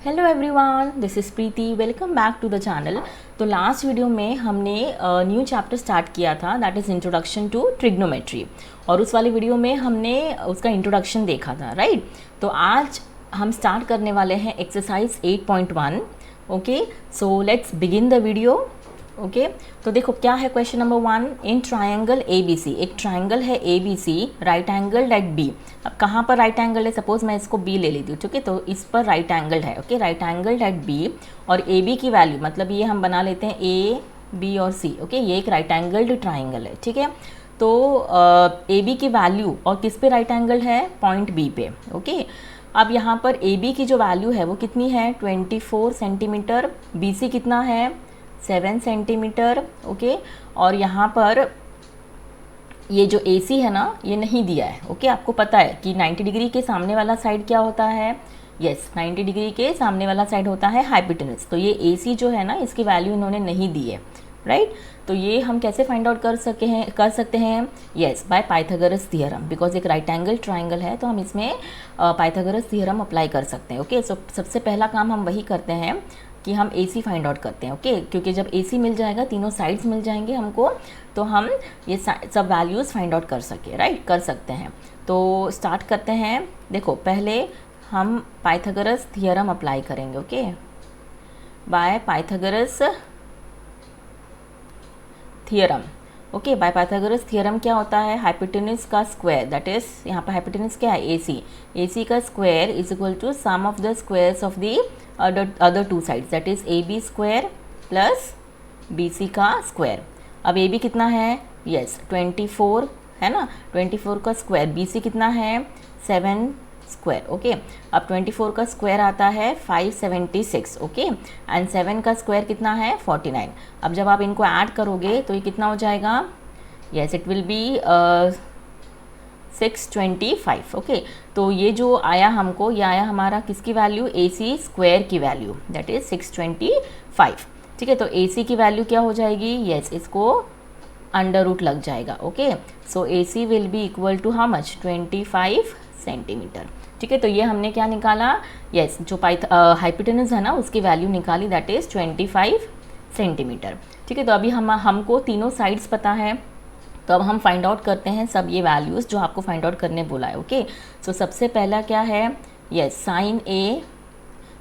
Hello everyone, this is Preeti. Welcome back to the channel. तो last video में हमने new chapter start किया था, that is introduction to trigonometry, और उस वाली वीडियो में हमने उसका इंट्रोडक्शन देखा था, राइट। तो आज हम स्टार्ट करने वाले हैं exercise 8.1। Okay, so let's begin the video. Okay, तो देखो क्या है question number 1। In triangle A B C, एक ट्रायंगल है A B C, right angle at B. अब कहाँ पर राइट एंगल है, सपोज मैं इसको बी ले लेती हूँ, ठीक है, तो इस पर राइट एंगल है। Okay, right angle at B, और ए बी की वैल्यू मतलब ये हम बना लेते हैं ए बी और सी। ओके, ये एक राइट एंगल्ड ट्राइंगल है, ठीक है। तो ए बी की वैल्यू और किस पे राइट एंगल है, पॉइंट बी पे। ओके, अब यहाँ पर ए बी की जो वैल्यू है वो कितनी है, 24 सेंटीमीटर। बी सी कितना है, 7 सेंटीमीटर। ओके, और यहाँ पर ये जो ए सी है ना, ये नहीं दिया है। ओके, आपको पता है कि 90 डिग्री के सामने वाला साइड क्या होता है, यस 90 डिग्री के सामने वाला साइड होता है हाइपोटेनस। तो ये ए सी जो है ना, इसकी वैल्यू इन्होंने नहीं दी है, राइट। तो ये हम कैसे फाइंड आउट कर सकते हैं, yes by Pythagoras theorem, because एक राइट एंगल ट्राइंगल है तो हम इसमें पाइथागोरस थ्योरम अप्लाई कर सकते हैं। ओके, सो सबसे पहला काम हम वही करते हैं कि हम AC फाइंड आउट करते हैं। ओके, क्योंकि जब AC मिल जाएगा, तीनों साइड्स मिल जाएंगे हमको, तो हम ये सब वैल्यूज़ फाइंड आउट कर सकते हैं। तो स्टार्ट करते हैं। देखो पहले हम पाइथागोरस थ्योरम अप्लाई करेंगे। Okay, by Pythagoras theorem. Okay, by Pythagoras theorem क्या होता है, हाइपोटेनस का स्क्वायर, दैट इज यहाँ पर हाइपोटेनस क्या है, AC का square is equal to sum of the squares of the other two sides, that is AB square plus BC का स्क्वायर। अब AB कितना है, यस 24 है ना, 24 का स्क्वायर। BC कितना है, 7 स्क्वायर। ओके, अब 24 का स्क्वायर आता है 576। ओके, एंड 7 का स्क्वायर कितना है, 49। अब जब आप इनको ऐड करोगे तो ये कितना हो जाएगा, yes it will be 625। Okay, तो ये जो आया हमको, ये आया हमारा किसकी वैल्यू, AC स्क्वायर की वैल्यू, दैट इज 625। ठीक है, तो AC की वैल्यू क्या हो जाएगी, यस इसको अंडर रूट लग जाएगा। Okay, so AC will be equal to how much, 25 centimetre. ठीक है, तो ये हमने क्या निकाला, यस जो हाइपोटेनस है ना उसकी वैल्यू निकाली, दैट इज 25 सेंटीमीटर। ठीक है, तो अभी हमको तीनों साइड्स पता है, तो अब हम फाइंड आउट करते हैं सब ये वैल्यूज़ जो आपको फाइंड आउट करने बोला है। ओके, सो सबसे पहला क्या है, यस साइन ए,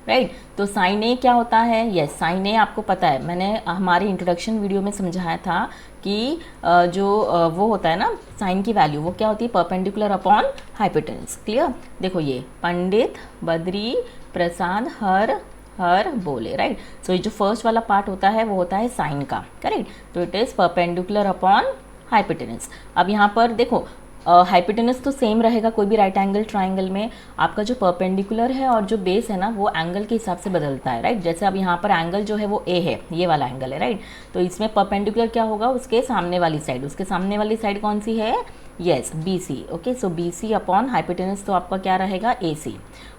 राइट। तो साइन ए क्या होता है, यस साइन ए आपको पता है, मैंने हमारे इंट्रोडक्शन वीडियो में समझाया था कि वो होता है ना साइन की वैल्यू, वो क्या होती है, परपेंडिकुलर अपॉन हाइपोटेनस। क्लियर, देखो ये पंडित बद्री प्रसाद हर बोले, राइट। सो ये जो फर्स्ट वाला पार्ट होता है वो होता है साइन का, करेक्ट। तो it is perpendicular upon hypotenuse. अब यहाँ पर देखो हाइपोटेनस तो सेम रहेगा कोई भी राइट एंगल ट्राइंगल में, आपका जो परपेंडिकुलर है और जो बेस है ना वो एंगल के हिसाब से बदलता है, राइट। जैसे अब यहाँ पर एंगल जो है वो A है, ये वाला एंगल है, राइट। तो इसमें परपेंडिकुलर क्या होगा, उसके सामने वाली साइड, उसके सामने वाली साइड कौन सी है, यस BC। ओके, सो BC अपॉन हाइपोटेनस तो आपका क्या रहेगा, AC।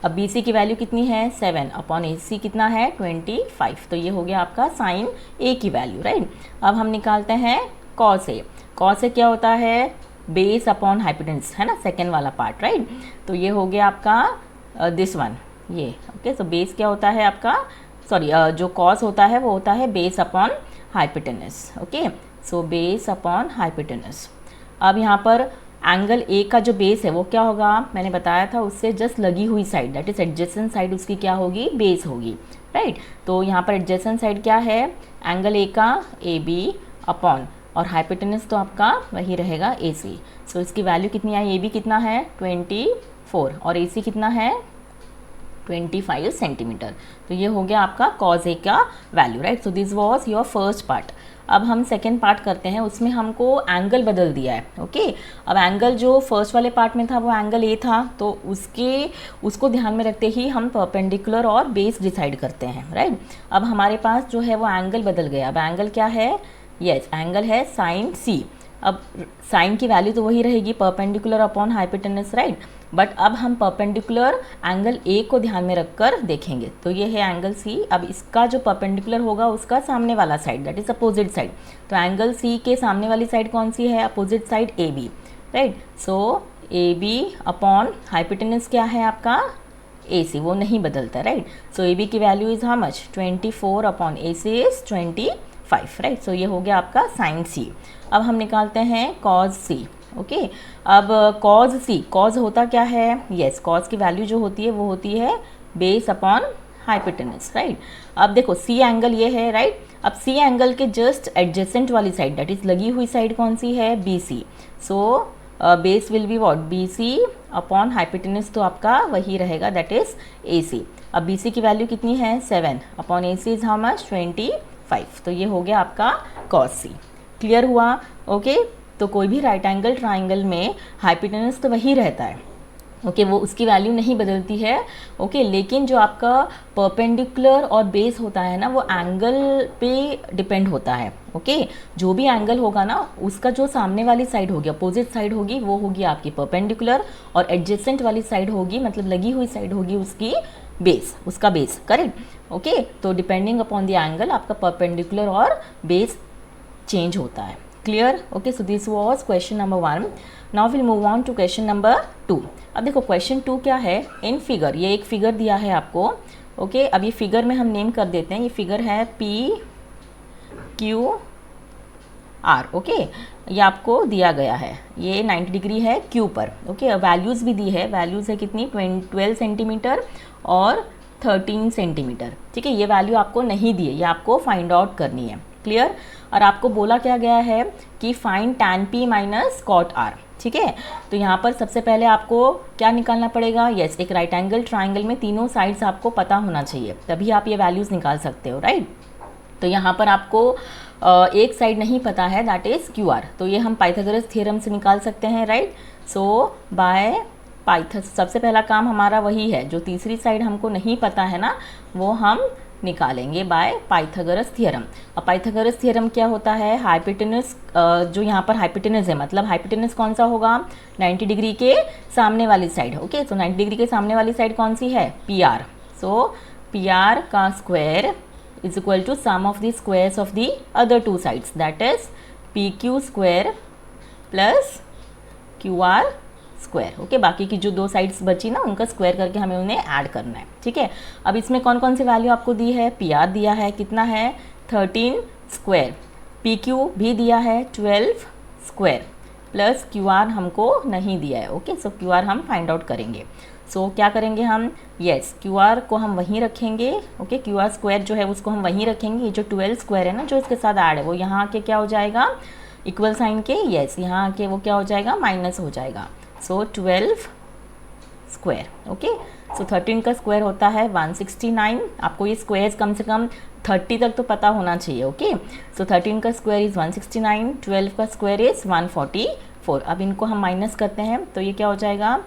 अब BC की वैल्यू कितनी है, 7 अपॉन AC कितना है, 25। तो ये हो गया आपका साइन A की वैल्यू, राइट। अब हम निकालते हैं कॉस A। कॉस A क्या होता है, बेस अपॉन हाइपोटेनस, है ना, सेकेंड वाला पार्ट, राइट। तो ये हो गया आपका दिस वन, ये। ओके, सो बेस क्या होता है आपका, सॉरी जो कॉस होता है वो होता है base upon hypotenuse. Okay, so base upon hypotenuse. अब यहाँ पर एंगल A का जो बेस है वो क्या होगा, मैंने बताया था उससे जस्ट लगी हुई side, that is adjacent side, उसकी क्या होगी, बेस होगी, राइट। तो यहाँ पर एडजेसेंट साइड क्या है, एंगल A का AB अपॉन, और हाइपोटेनस तो आपका वही रहेगा AC। सो इसकी वैल्यू कितनी आई, AB कितना है 24 और AC कितना है 25 सेंटीमीटर। तो ये हो गया आपका कॉज A का value, right. So this was your first part. अब हम सेकेंड पार्ट करते हैं, उसमें हमको एंगल बदल दिया है। ओके, अब एंगल जो फर्स्ट वाले पार्ट में था वो एंगल A था, तो उसको ध्यान में रखते ही हम परपेंडिकुलर और बेस डिसाइड करते हैं, राइट। अब हमारे पास जो है वो एंगल बदल गया। अब एंगल क्या है, यस एंगल है साइन C। अब साइन की वैल्यू तो वही रहेगी, perpendicular upon hypotenuse, right. But अब हम परपेंडिकुलर एंगल A को ध्यान में रखकर देखेंगे। तो ये है एंगल C। अब इसका जो परपेंडिकुलर होगा उसका सामने वाला side, that is opposite side. तो एंगल C के सामने वाली साइड कौन सी है, opposite side AB, right. So AB upon hypotenuse क्या है आपका AC, वो नहीं बदलता, राइट। सो AB की value is how much, 24 upon AC is 25, right. So ये हो गया आपका साइन C। अब हम निकालते हैं cos C, ओके। अब cos C, cos होता क्या है, यस, cos की वैल्यू जो होती है वो होती है बेस अपॉन हाइपोटेनस, राइट। अब देखो C एंगल ये है, राइट। अब C एंगल के जस्ट एडजेसेंट वाली साइड, दैट इज लगी हुई साइड कौन सी है, BC। So base will be what, BC upon hypotenuse, तो आपका वही रहेगा, दैट इज AC। अब BC की वैल्यू कितनी है, 7 upon AC is how much, 25। तो ये हो गया आपका cos C। क्लियर हुआ, ओके। तो कोई भी राइट एंगल ट्राइंगल में हाइपोटेनस तो वही रहता है, ओके, वो उसकी वैल्यू नहीं बदलती है, ओके। लेकिन जो आपका परपेंडिकुलर और बेस होता है ना, वो एंगल पे डिपेंड होता है, ओके। जो भी एंगल होगा ना, उसका जो सामने वाली साइड होगी, अपोजिट साइड होगी, वो होगी आपकी परपेंडिकुलर, और एडजेसेंट वाली साइड होगी, मतलब लगी हुई साइड होगी उसकी बेस, उसका बेस, करेक्ट, ओके। तो डिपेंडिंग अपॉन द एंगल आपका परपेंडिकुलर और बेस चेंज होता है। Clear, okay. So this was question number 1। Now will move on to question number 2। अब देखो क्वेश्चन 2 क्या है, इन फिगर, ये एक फिगर दिया है आपको, ओके। अब ये फिगर में हम नेम कर देते हैं, ये फिगर है PQR, ओके। ये आपको दिया गया है, ये 90 डिग्री है Q पर, ओके। वैल्यूज़ भी दी है, वैल्यूज़ है कितनी, 12 सेंटीमीटर और 13 सेंटीमीटर, ठीक है। ये वैल्यू आपको नहीं दी है, ये आपको फाइंड आउट करनी है, क्लियर। और आपको बोला क्या गया है कि find tan P minus cot R, ठीक है। तो यहाँ पर सबसे पहले आपको क्या निकालना पड़ेगा, यस, एक राइट एंगल ट्राइंगल में तीनों साइड्स आपको पता होना चाहिए, तभी आप ये वैल्यूज़ निकाल सकते हो, राइट। तो यहाँ पर आपको एक साइड नहीं पता है, दैट इज़ QR, तो ये हम पाइथागोरस थ्योरम से निकाल सकते हैं, राइट। सो बाय सबसे पहला काम हमारा वही है, जो तीसरी साइड हमको नहीं पता है ना, वो हम निकालेंगे बाय पाइथागोरस थ्योरम। अब पाइथागोरस थ्योरम क्या होता है, हाइपोटेनस, जो यहाँ पर हाइपोटेनस है, मतलब हाइपोटेनस कौन सा होगा, 90 डिग्री के सामने वाली साइड, ओके। तो 90 डिग्री के सामने वाली साइड कौन सी है, PR। सो PR का square is equal to sum of the squares of the other two sides, that is PQ square plus QR square, okay. बाकी की जो दो साइड्स बची ना, उनका स्क्वायर करके हमें उन्हें ऐड करना है, ठीक है। अब इसमें कौन कौन सी वैल्यू आपको दी है, PR दिया है, कितना है, 13 स्क्वायर, PQ भी दिया है 12 स्क्वायर, प्लस QR हमको नहीं दिया है, ओके। सो QR हम फाइंड आउट करेंगे। सो क्या करेंगे हम, यस, QR को हम वहीं रखेंगे, ओके। QR स्क्वायर जो है उसको हम वहीं रखेंगे, ये जो 12 स्क्वायर है ना, जो इसके साथ ऐड है, वो यहाँ आके क्या हो जाएगा, इक्वल साइन के, यस, यहाँ आके वो क्या हो जाएगा, माइनस हो जाएगा। सो 12 स्क्वायर, ओके। सो 13 का स्क्वायर होता है 169, आपको ये स्क्वायर्स कम से कम 30 तक तो पता होना चाहिए, ओके। सो 13 का स्क्वायर इज़ 169, 12 का स्क्वायर इज़ 144। अब इनको हम माइनस करते हैं, तो ये क्या हो जाएगा,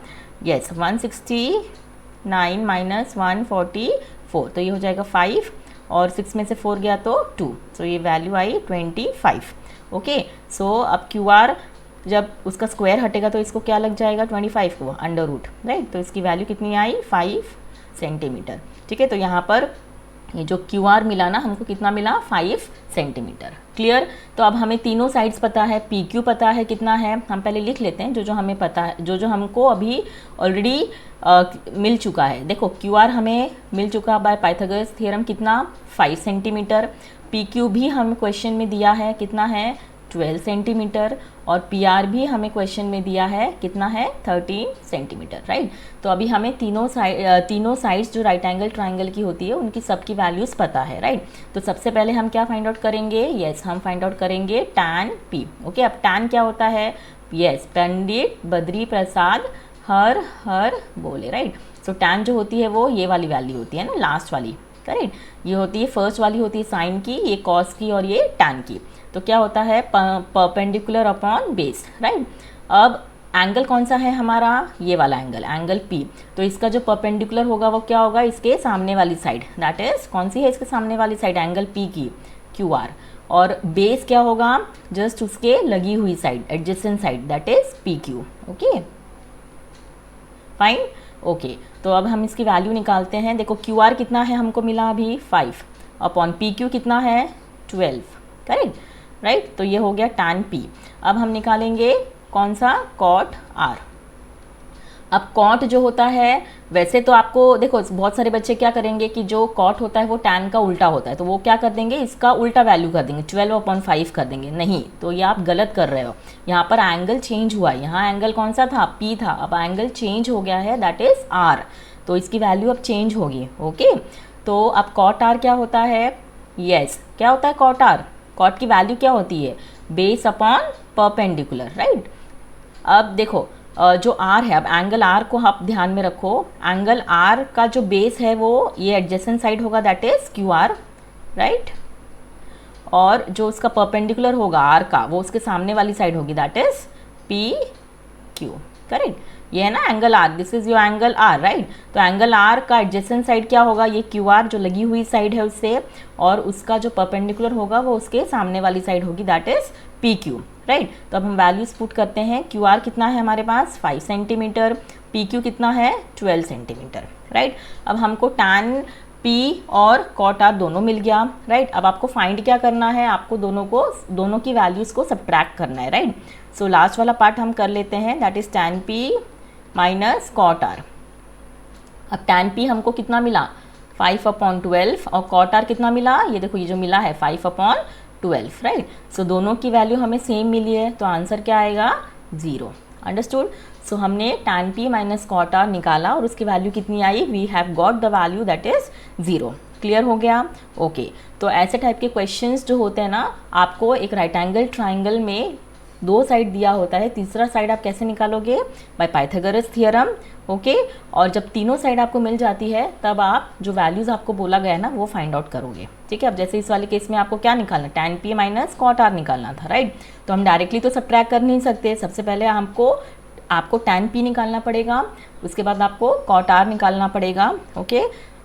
यस, 169 माइनस 144, तो ये हो जाएगा 5, और 6 में से 4 गया तो 2, सो ये वैल्यू आई 25, ओके। सो अब QR जब उसका स्क्वायर हटेगा तो इसको क्या लग जाएगा, 25 को अंडर रूट, राइट। तो इसकी वैल्यू कितनी आई, 5 सेंटीमीटर, ठीक है। तो यहाँ पर ये जो QR मिला ना, हमको कितना मिला, 5 सेंटीमीटर, क्लियर। तो अब हमें तीनों साइड्स पता है, PQ पता है कितना है, हम पहले लिख लेते हैं जो हमें पता है, जो हमको अभी ऑलरेडी मिल चुका है। देखो QR हमें मिल चुका बाय पाइथागोरस थ्योरम, कितना, 5 सेंटीमीटर। PQ भी हमें क्वेश्चन में दिया है, कितना है, 12 सेंटीमीटर, और PR भी हमें क्वेश्चन में दिया है, कितना है, 13 सेंटीमीटर, राइट। तो अभी हमें तीनों साइड्स जो राइट एंगल ट्राइंगल की होती है, उनकी सबकी वैल्यूज़ पता है, राइट। तो सबसे पहले हम क्या फाइंड आउट करेंगे, यस, हम फाइंड आउट करेंगे tan P, ओके। अब tan क्या होता है, यस, पंडित बद्री प्रसाद हर हर बोले, राइट। सो tan जो होती है वो ये वाली वैल्यू होती है ना, लास्ट वाली, करेक्ट। ये होती है, फर्स्ट वाली होती है साइन की, ये कॉस की, और ये tan की। तो क्या होता है, परपेंडिकुलर अपॉन बेस, राइट। अब एंगल कौन सा है हमारा, ये वाला एंगल P। तो इसका जो परपेंडिकुलर होगा वो क्या होगा, इसके सामने वाली साइड, दैट इज कौन सी है, इसके सामने वाली साइड, एंगल P की, QR। और बेस क्या होगा, जस्ट उसके लगी हुई side, adjacent side, that is PQ, okay, fine, okay. तो अब हम इसकी वैल्यू निकालते हैं। देखो QR कितना है हमको मिला अभी, 5 अपॉन PQ कितना है, 12, करेक्ट, राइट। तो ये हो गया tan P। अब हम निकालेंगे कौन सा, cot R। अब कॉट जो होता है, वैसे तो आपको देखो बहुत सारे बच्चे क्या करेंगे कि जो कॉट होता है वो टैन का उल्टा होता है, तो वो क्या कर देंगे, इसका उल्टा वैल्यू कर देंगे, 12/5 कर देंगे। नहीं, तो ये आप गलत कर रहे हो। यहाँ पर एंगल चेंज हुआ है, यहाँ एंगल कौन सा था, पी था, अब एंगल चेंज हो गया है, दैट इज आर, तो इसकी वैल्यू अब चेंज होगी। ओके, तो अब कॉट आर क्या होता है, यस क्या होता है कॉट आर, कॉट की वैल्यू क्या होती है, बेस अपॉन परपेंडिकुलर, राइट। अब देखो जो आर है, अब एंगल आर को आप ध्यान में रखो, एंगल आर का जो बेस है वो ये एडजेसेंट साइड होगा, that is Q R, right, और जो उसका परपेंडिकुलर होगा आर का, वो उसके सामने वाली साइड होगी, that is P Q, correct. ये है ना angle R, this is your angle R, right. तो एंगल आर का एडजेसेंट साइड क्या होगा, ये क्यू आर जो लगी हुई साइड है उससे, और उसका जो परपेंडिकुलर होगा वो उसके सामने वाली साइड होगी, that is P Q, right. तो अब हम वैल्यूज पुट करते हैं, क्यू आर कितना है हमारे पास 5 सेंटीमीटर, पी क्यू कितना है 12 सेंटीमीटर, राइट। अब हमको टैन पी और कॉट आर दोनों मिल गया, राइट। अब आपको फाइंड क्या करना है, आपको दोनों की वैल्यूज़ को सब्ट्रैक्ट करना है, राइट। सो लास्ट वाला पार्ट हम कर लेते हैं, that is tan P minus cot R. अब टैन पी हमको कितना मिला 5/12 और कॉट आर कितना मिला, ये देखो ये जो मिला है 5/12, राइट। सो दोनों की वैल्यू हमें सेम मिली है, तो आंसर क्या आएगा 0, अंडरस्टूड। सो हमने tan P minus cot R निकाला और उसकी वैल्यू कितनी आई, we have got the value that is 0। Clear हो गया, ओके। तो ऐसे टाइप के क्वेश्चंस जो होते हैं ना, आपको एक राइट एंगल ट्राइंगल में 2 साइड दिया होता है, तीसरा साइड आप कैसे निकालोगे, बाय पाइथागोरस थ्योरम, ओके। और जब तीनों साइड आपको मिल जाती है तब आप जो वैल्यूज़ आपको बोला गया है ना वो फाइंड आउट करोगे, ठीक है। अब जैसे इस वाले केस में आपको क्या निकालना, tan P minus cot R निकालना था, राइट। तो हम डायरेक्टली तो सब्ट्रैक्ट कर नहीं सकते, सबसे पहले आपको टैन पी निकालना पड़ेगा, उसके बाद आपको कॉट आर निकालना पड़ेगा, ओके।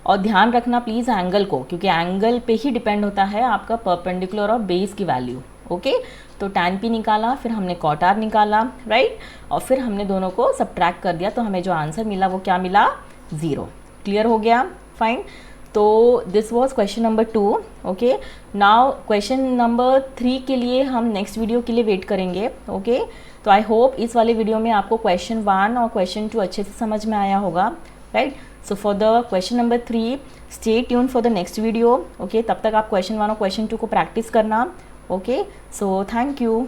और ध्यान रखना प्लीज़ एंगल को, क्योंकि एंगल पे ही डिपेंड होता है आपका परपेंडिकुलर और बेस की वैल्यू, ओके। तो टैन पी निकाला, फिर हमने कॉट आर निकाला, राइट, और फिर हमने दोनों को सब्ट्रैक्ट कर दिया, तो हमें जो आंसर मिला वो क्या मिला 0। क्लियर हो गया, फाइन। तो this was question number 2, okay. Now question number 3 के लिए हम नेक्स्ट वीडियो के लिए वेट करेंगे, ओके। तो आई होप इस वाले वीडियो में आपको क्वेश्चन 1 और क्वेश्चन 2 अच्छे से समझ में आया होगा, right. So for the question number 3 stay tune for the next video, okay. तब तक आप क्वेश्चन 1 और क्वेश्चन 2 को प्रैक्टिस करना, ओके। So thank you.